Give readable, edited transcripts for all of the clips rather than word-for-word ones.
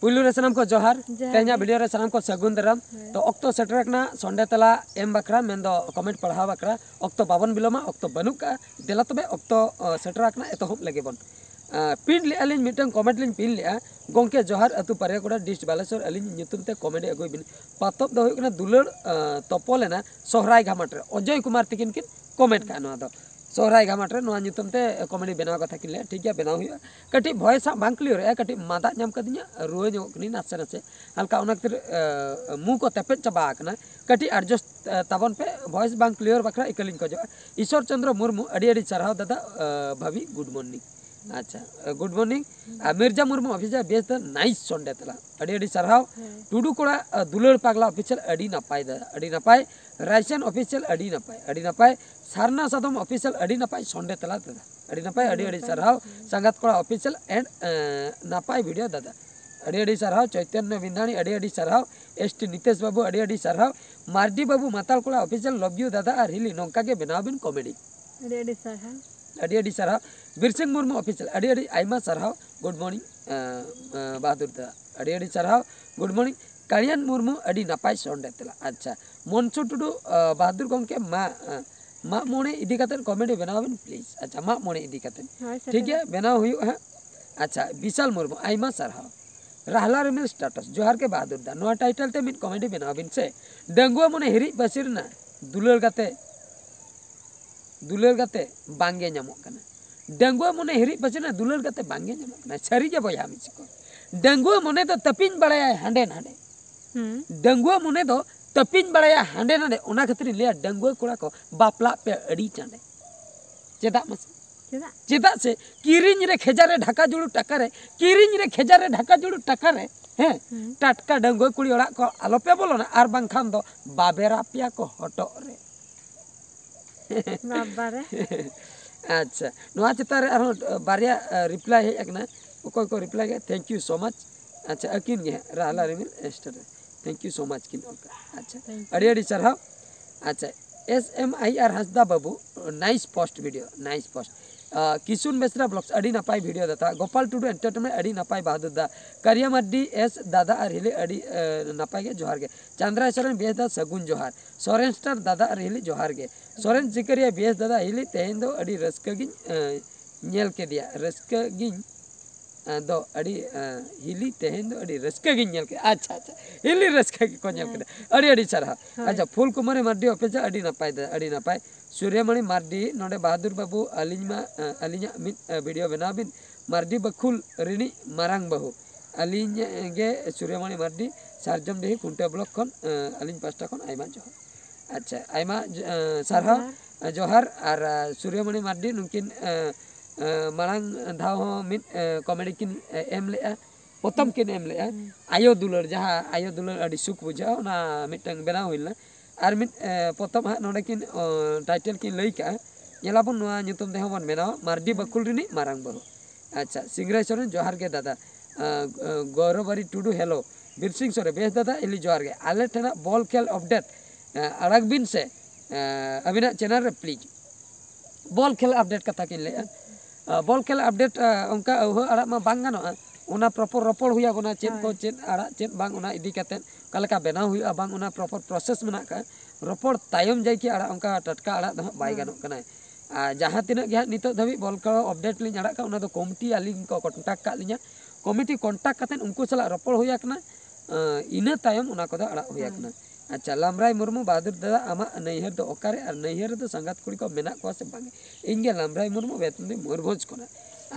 पुलू रे सनाम को जोहार तेहना वीडियो रे सनाम को सगुन दराम तो ऑक्टो सेटरकना संडे तला एम बकरा मेन दो कमेंट पढ़ा बकरा ऑक्टो बाबन बिलोमा ऑक्टो बनुका देला तबे ऑक्टो सेटरकना एतोहब लगे बन पिन ले अलिन मिटन कमेंट लिन पिन ले गोंके जोहार अतु पारेकोड़ा डिस्ट बालेश्वर अलिन ᱧᱩᱛᱩᱢ ᱛᱮ कमेंट अगुई बिन पातब दो हुकना दुलड़ तोपोलेना सोहराय घामाट रे अजय कुमार तिकिन किन कमेंट का नवा दो सोहराय घामाट रे नवा ᱧᱩᱛᱩᱢ ᱛᱮ कमेंट बनाव कथा किन ले ठीक है बनाव हुआ कटी वॉइस बांग क्लियर है कटी मादा नाम कदिया रुए जो कनी नासे नासे हल्का उना खातिर मुंह को तेपेट चाबा कना कटी एडजस्ट ताबन पे वॉइस बांग क्लियर बकरा इकलिन को जो ईश्वर चंद्र मुर्मू अडी अडी चरहाव दादा भाभी गुड मॉर्निंग अच्छा good morning Mirza Murmu officer base the nice Sunday तला अडी अडी चरहाव टुडू कोड़ा दुलड़ पागला ऑफिशियल अडी नपाय दा अडी नपाय राइसन ऑफिशियल अडी नपाय सारना सादम ऑफिशियल अडी नपाय संडे तला दादा अडी नपाय अडी अडी चरहाव संगत कोड़ा ऑफिशियल एंड नपाय वीडियो दादा अडी अडी चरहाव चैतन्य बिंदाणी अडी अडी चरहाव एसटी नितेश बाबू अडी अडी चरहाव मार्डी बाबू माताल कोड़ा ऑफिशियल लव यू दादा और हिली नोंका के बनाव बिन कॉमेडी अडी अडी चरहाव अडी अडी चरहाव बिरसिंग मुर्मू ऑफिशियल अडी अडी आइमा चरहाव गुड मॉर्निंग बहादुर दादा अडी अडी चरहाव गुड मॉर्निंग कालियान मुर्मू अडी नपाय संडे तला अच्छा मनसू टुडू बहादुर गोंके मा मोने इदी कतन कमेडी बनाव बिन प्लीज अच्छा मा मोने इदी कतन ठीक है बनाव हुई है अच्छा विशाल मुर्मू आइमा चरहाव राहला रिमिल स्टेटस जोहार के बहादुर दा नोआ टाइटल ते मिन कॉमेडी बनाव बिन से डेंगुआ मोने हिरी बसिरना दुलड़ गाते बांगे नामो कना डेंगुआ मोने हिरी बसिरना दुलड़ गाते बांगे नामो कना छरी के बया मिसको डेंगुआ मोने तो तपिन बड़ाया हांडे नाडे डेंगुआ मोने तो तपिन बड़ाया हांडे नाडे ओना खातिर लिया डेंगुआ कोड़ा को बापला पे अड़ी चांडे चेदा मस चेदा से किरिंग रे खेजारे ढाका जुड़ू टका रे किरिंग रे खेजारे ढाका जुड़ू टका रे हैं टटका डेंगुआ कुड़ी ओड़ा को आलोपे बोलो ना आर बांखान दो बाबेरा पिया को हटो रे बाबा रे अच्छा नोआ चितारे आरो बारिया रिप्लाई हे एकना ओको को रिप्लाई के थैंक यू सो मच अच्छा अकिन गे राला Rimil Esther thank you so much किन अच्छा अड़ी अड़ी चरहाव अच्छा SMIR हसदा बाबू nice post video nice post Kishun Besra blogs अड़ी नपाय वीडियो दाता गोपाल टुडू एंटरटेनमेंट अड़ी नपाय बहादुर दा करिया मड्डी एस दादा और हिली अड़ी नपाय के जोहार गे चंद्रा सोरेन बेस दा सगुन जोहार सोरेन स्टार दादा और हिली जोहार गे सोरेन जिकरिया बेस दादा हिली तेहन दो अड़ी रस्का गिन नेल के दिया रस्का गिन दो अड़ी हिली तेहन दो अड़ी रस्का गिन नेल के अच्छा अच्छा हिली रस्का की को नेल के अड़ी अड़ी चरहा अच्छा फूल कुमारी मड्डी ऑफिसर अड़ी नपाय दा अड़ी नपाय सूर्यमणि मार्डी नोडे बहादुर बाबू अलिञा मिद वीडियो बना बिन मार्डी बखुल रिनी मारांग बहु अलिञ गे सूर्यमणि मार्डी सारजम देही कुंटे ब्लॉक खन अलिञ पास्टा खन आइमा जोहार अच्छा आइमा सारहा जोहार और सूर्यमणि मार्डी नुकिन मारांग धाव मिद कॉमेडी किन एम लेआ प्रथम किन एम लेआ आयो दुलर जहाँ आयो दुलर अड़ी सुख बुझा ना मिटंग बनाव हुइलना और मिद प्रथम हा नोडे किन टाइटल किन लई का नेलाबन नोआ ᱧᱩᱛᱩᱢ देहो बन बनाव मार्डी बकुल रिनी मारांग बहु अच्छा सिंगराय सोरेन जोहार के दादा गौरवरी टुडू हेलो बिरसिंग सोरे बेस दादा इली जोहार के आले ठेना बॉल खेल अपडेट अड़ग बिन से अबिना चैनल रे प्लीज बॉल खेल अपडेट कथा किन ले बॉल खेल अपडेट उनका अड़ा मा बांग गानो उना प्रॉपर रपड़ हुआ बना चेन को चेन आड़ा चेन बांग उना इदी कतेन कलका बनाव हुआ बांग उना प्रॉपर प्रोसेस मना का रपड़ तायम जाय कि आड़ा उनका टटका आड़ा दो बाय गानो कना जहाँ तिना गे नितो धबी बॉल खेल अपडेट लिन आड़ा का उना दो कमिटी आलिन को कांटेक्ट का लिया कमिटी कांटेक्ट कतेन उनको सला रपड़ हुआ कना इना तायम उना को आड़ा हुआ कना अच्छा लामराय मुर्मू बहादुर दादा आमा नैहर दो ओकारे और नैहर दो संगात कुड़ी को मेना को से बांगे इंगे लामराय मुर्मू बेतन दे मोरभोज कोना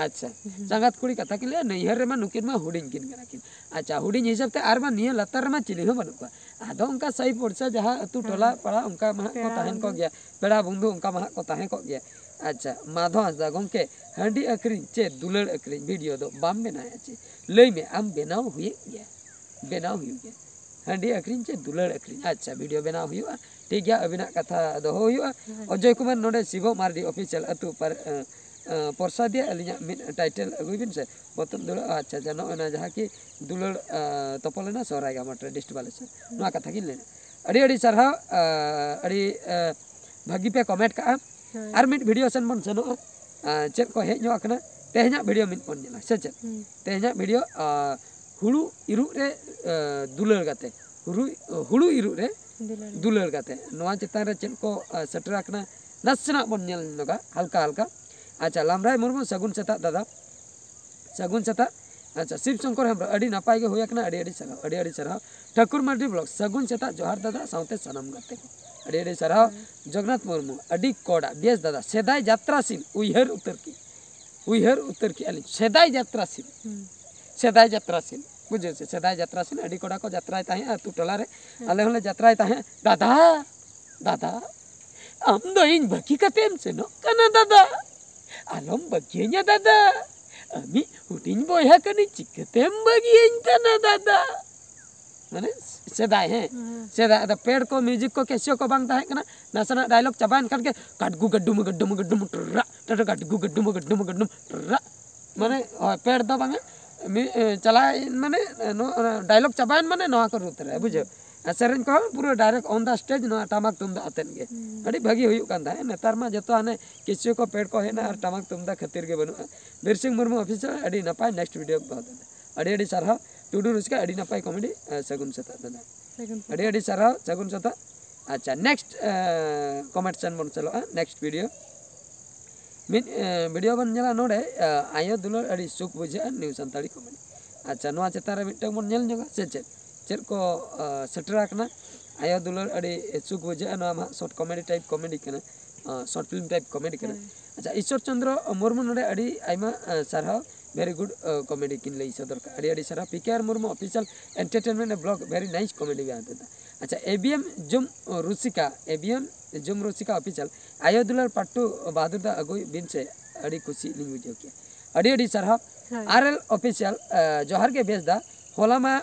अच्छा संगात कुड़ी कथा किन ले नैहर रे मा नुकिन मा हुडिंग किन कना किन अच्छा हुडिंग हिसाब ते आर मा निया लतार मा चिली हो बनु को आदो उनका सही पड़सा जहां अतु टोला पड़ा उनका मा को ताहन को गया पेड़ा बंधु उनका मा को ताहे को गया अच्छा माधव हंसदा गोंके हंडी अकरिन चे दुलड़ अकरिन वीडियो दो बाम बनाया चे लई में आम बनाव हुए गया हंडी अकरिन चे दुलड़ अकरिन अच्छा वीडियो बनाव हुआ ठीक गया अबिना कथा दो हुआ अजय कुमार नोडे शिवो मार्डी ऑफिशियल अतु पर परसा दिया अलिया मिड टाइटल अगुई बिन से बतन दुलड़ अच्छा जानो ना जहाँ की दुलड़ तपलेना सोराय गा मटर डिस्ट बालेश्वर नोआ कथा किन लेना अड़ी अड़ी सरहा अड़ी भागी पे कमेंट का आर मिड वीडियो सन बन सनो चेक को हेज नो अकना तेहना वीडियो मिड बन नेला से चेक तेहना वीडियो हुड़ू इरुक रे दुलर गाते हुड़ू इरुक रे दुलर गाते नोआ चितान रे चेद को सेटर आकना नासना बन नेल नोगा हल्का हल्का अच्छा लामराय मुर्मू सगुन सेता दादा सगुन सेता अच्छा शिव शंकर हेम्ब्रम अड़ी नापाय गे हुई अकना अड़ी सराव ठाकुर मार्डी ब्लॉग सगुन सेता जोहार दादा साउते सनम गाते को अड़ी सराव जगन्नाथ मुर्मू अड़ी कोड़ा बेस दादा सेदाय यात्रा सीन उयहर उतर की अली सेदाय यात्रा सीन बुझे से सेदाय यात्रा सीन अड़ी कोड़ा को यात्राय ताहे अतु टोला रे आले होले यात्राय ताहे दादा आम दो इन बाकी कतेम से नो कना दादा आलम बागिया दादा अमी हुटिन बोया कनी चिकतेम बागिया कना दादा माने सेदाय है सेदाय द पेड़ को म्यूजिक को कैसियो को बांग ताहे कना नासना डायलॉग चबान करके काटगु गड्डुम टरा टरा काटगु गड्डुम टरा माने पेड़ दो बांगे चला माने डायलॉग चबान माने नवा को रुत रे बुझो सेरेन को पूरा डायरेक्ट ऑन द स्टेज नवा टमाक तुमदा अतेन गे अड़ी भागी हुयु कान दा नेतार मा जतो हाने किसियो को पेड़ को हेना और टमाक तुमदा खातिर गे बनु बिरसिंह मुर्मू ऑफिसर अड़ी नपाय नेक्स्ट वीडियो बहुत अड़ी सरहा टुडू रुस्का अड़ी नपाय कॉमेडी सगुन सता दादा अड़ी सरहा सगुन सता अच्छा नेक्स्ट कमेंट सन बन चलो नेक्स्ट वीडियो मिन वीडियो बन जला नोडे आयो दुलर अड़ी सुख बुझे न्यू संताली कॉमेडी अच्छा नोआ चेता रे मिटक बन नेल जोगा से चेद को सेटर आकना आयो दुलर अड़ी सुख बुझे नोआ शॉर्ट कॉमेडी टाइप कॉमेडी कना शॉर्ट फिल्म टाइप कॉमेडी कना अच्छा ईश्वर चंद्र मुर्मू नोडे अड़ी आइमा सरहा वेरी गुड कॉमेडी किन लई सदर का अड़ी सरहा PKR Murmu official entertainment blog very nice comedy भी आता अच्छा एबीएम जुम रुसिका ऑफिशियल आयो दुलर पट्टू बहादुर दा अगुई बिन से अड़ी खुशी लिंग बुझो किया अड़ी सरहा आरएल ऑफिशियल जोहार के बेस दा होलामा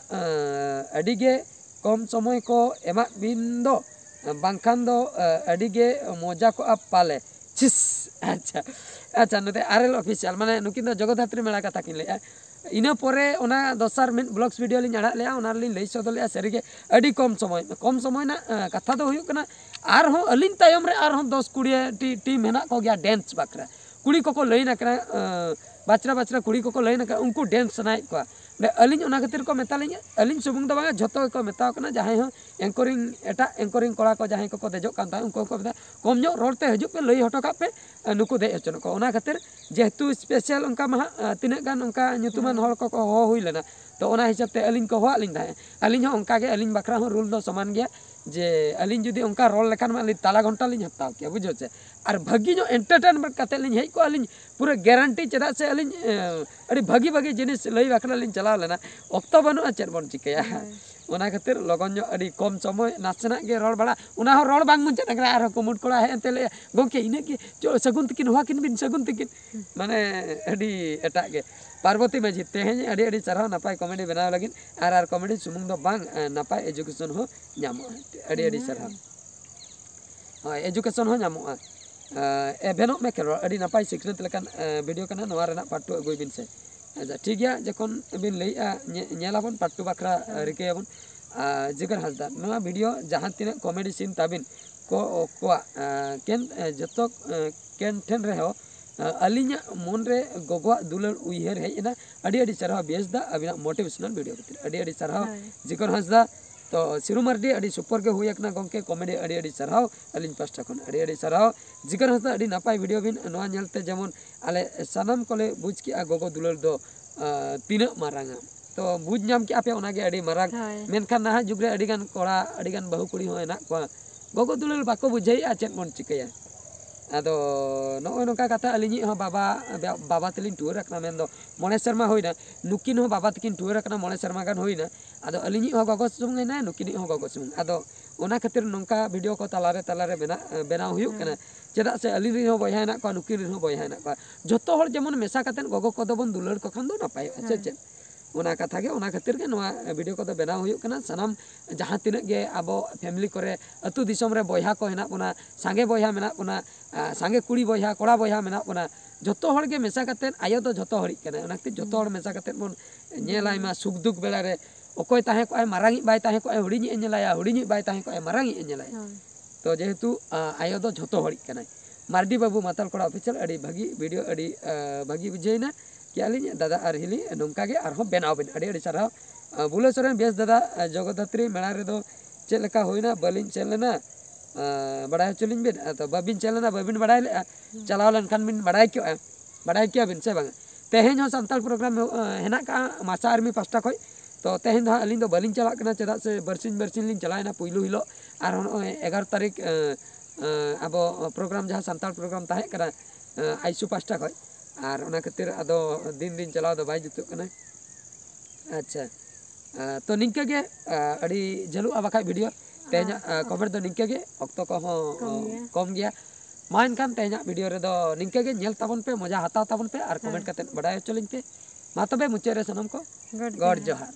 अडिगे कम समय को एमा बिंदो बांखान दो अडिगे मजा को आप पाले चिस अच्छा नते आरएल ऑफिशियल माने नुकिन दो जगधात्री मेला कथा किन ले इना परे ओना दोसार मिन ब्लॉग्स वीडियो लिन आड़ा ले ओना लिन लई सदो ले सरीगे अडी कम समय ना कथा दो हुयु कना आर हो अलिन तायम रे आर हो 10 20 टीम हेना को गया डांस बाकरा कुड़ी को लई ना करा बाचरा कुड़ी को लई ना उनको डांस सनाय को अलिन ओना खातिर को मेतालिन अलिन सुबुंग दो बांगा झतो को मेताव कना जहां हो एंकरिंग एटा एंकरिंग कोड़ा को जहां को देजो कान ता उनको को कम जो रोडते हजु पे लई हटो का पे नुको दे अचन को ओना खातिर जेहेतु स्पेशल उनका महा तिना गान उनका nyutuman हर को हो हुई लेना तो ओना हिसाब ते अलिन को हो अलिन दा अलिन हो उनका के अलिन बकरा हो रूल दो समान गया जे अलिन जुदी उनका रोल लेखान मा ताला घंटा लिन हताव के बुझो से और भागी जो एंटरटेनमेंट कते लिन हेज को अलिन पूरा गारंटी चदा से अलिन अड़ी भागी जिनिस लई बकरा लिन चलाव लेना ऑक्तो बनु चेर बन चिकया ओना खातिर लगन जो अड़ी कम समय नाचना के रोड बड़ा उना हो रोड बांग मुचे नगरा आर को मुट कोड़ा है एते ले गोंके इने के जो सगुन तकिन हुआ किन बिन सगुन तकिन माने अड़ी एटा के पार्वती माझी तेहें अड़ी सरहा नापाय कॉमेडी बनाव लगिन आर कॉमेडी सुमुंग दो बांग नापाय एजुकेशन हो न्यामो अड़ी सरहा हां एजुकेशन हो न्यामो एभेनो में के अड़ी नापाय सिक्रेट लेकन वीडियो कना नवा रेना पार्ट 2 अगुई बिन से अच्छा ठीक गया जखन बिन लई नेलाबन पार्ट 2 बखरा रिकेयाबन जिगर हसदा नवा वीडियो जहां तिने कॉमेडी सीन ताबिन को केन जतो केन ठेन रे हो अलिnya मन रे गोगवा दुलर उयहर हेजना अड़ी सरहा बेस दा अबिना मोटिवेशनल वीडियो खातिर अड़ी सरहा जिगर हसदा तो सिरू मार्डी अड़ी सुपर के हुई एकना गोंके कॉमेडी अड़ी सरहा अलिन पास्टा खन अड़ी सरहा जिगर हसदा अड़ी नापाय वीडियो बिन नवा नेलते जेमन आले सनम कोले बुझ की गोगो दुलर दो तीना मारांगा तो बुझ नाम की आपे ओनागे अड़ी मारांग मेनखान ना जुग रे अड़ी गान कोड़ा अड़ी गान बहु कुड़ी होय ना को गोगो दुलर बाको बुझाई आ चेक मन चिकया आदो नो नोका कथा अलिनी हो बाबा तलिन टूर रखना मेन दो मोने शर्मा होइना नुकिन हो बाबा तकिन टूर रखना मोने शर्मा गान होइना आदो अलिनी हो गगो सुमुंग ना नुकिन हो गगो सुमुंग आदो ओना खातिर नोंका वीडियो को तालारे बनाव हुयु कना चेदा से अलिनी हो बयहा ना को नुकिन हो बयहा ना को जतो हर जेमन मेसा कातेन गगो को दबन दुलर को खन दो नापाय से ओना कथा के ओना खातिर के नोआ वीडियो को बनाव हुयु कना सनाम जहां तिना गे आबो फैमिली करे अतु दिसम रे बयहा को हेना कोना सांगे बयहा मेना कोना सांगे कुड़ी बयहा कोड़ा बयहा मेना कोना जतो हर के मेसा कातेन आयो तो जतो हरि कना ओना खातिर जतो हर मेसा कातेन बोन नेलाय मा सुख दुख बेला रे ओकोय ताहे को मारांगी बाय ताहे को हुडिनी नेलाया हुडिनी बाय ताहे को मारांगी नेलाया तो जेहेतु आयो तो जतो हरि कना मार्डी बाबू माताल कोड़ा ऑफिशियल अड़ी भागी वीडियो अड़ी भागी बुझेना कि अली दादा और हिली नौका के बनाव बिन अड़ी सरहा बुले सोरेन बेस दादा जगदात्री मेला रे दो चेक लेका होइना बालिन चल लेना बड़ाई चलिन बिन तो बाबिन चल लेना बाबिन बड़ाई ले चलाव लेनखान बिन बड़ाई क्या बिन से बांग तेहेन हो सांताल प्रोग्राम हेना का मासा आर्मी पास्टा खय तो तेहेन दो अलिन दो बालिन चला कना चेदा से बरसिन लिन चलायना पुइलु हिलो आर 11 तारीख अब प्रोग्राम जहाँ सांताल प्रोग्राम ताहे कना आइसु पास्टा खय आर ओना खातिर आदो दिन चलाव दो बाय जुतुक कना। अच्छा तो निंका गे अड़ी जलु बाखा वीडियो तेज कमेंट दो निंका गे अक्तो को कम गया मा इनखान तेज वीडियो रे दो निंका गे नेल ताबन पे मजा हाताव ताबन पे आर कमेंट करते बड़ाय चलिन पे मा तबे मुचाद रे सनम को गॉड जोहार।